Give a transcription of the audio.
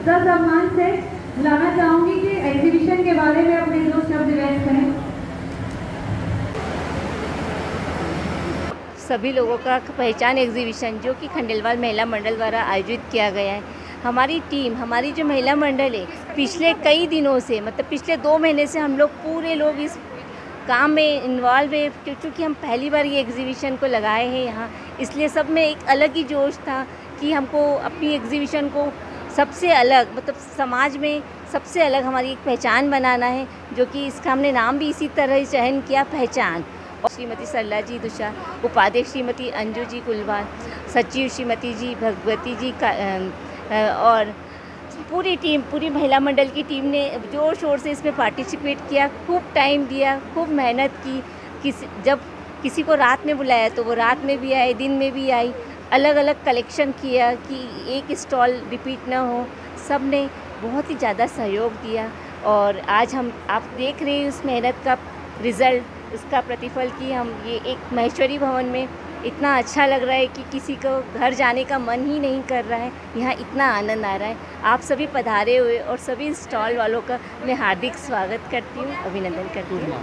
सम्मान से बुलाना चाहूंगी कि एग्जीबिशन के बारे में अपने 2 शब्द व्यक्त करें। सभी लोगों का पहचान एग्जीबिशन जो कि खंडेलवाल महिला मंडल द्वारा आयोजित किया गया है। हमारी टीम, हमारी जो महिला मंडल है, पिछले कई दिनों से मतलब पिछले 2 महीने से हम लोग पूरे लोग इस काम में इन्वॉल्व है, क्योंकि हम पहली बार ये एग्जीबिशन को लगाए हैं यहाँ, इसलिए सब में एक अलग ही जोश था कि हमको अपनी एग्जीबिशन को सबसे अलग मतलब समाज में सबसे अलग हमारी एक पहचान बनाना है, जो कि इसका हमने नाम भी इसी तरह ही चयन किया, पहचान। और श्रीमती सरला जी दुशा, उपाध्यक्ष श्रीमती अंजू जी कुलवाल, सचिव श्रीमती जी भगवती जी का और पूरी टीम, पूरी महिला मंडल की टीम ने ज़ोर शोर से इसमें पार्टिसिपेट किया, खूब टाइम दिया, खूब मेहनत की। जब किसी को रात में बुलाया तो वो रात में भी आए, दिन में भी आई, अलग अलग कलेक्शन किया कि एक स्टॉल रिपीट ना हो। सब ने बहुत ही ज़्यादा सहयोग दिया और आज हम आप देख रहे हैं उस मेहनत का रिज़ल्ट, इसका प्रतिफल कि हम ये एक महेश्वरी भवन में इतना अच्छा लग रहा है कि किसी को घर जाने का मन ही नहीं कर रहा है, यहाँ इतना आनंद आ रहा है। आप सभी पधारे हुए और सभी स्टॉल वालों का मैं हार्दिक स्वागत करती हूँ, अभिनंदन करती हूँ।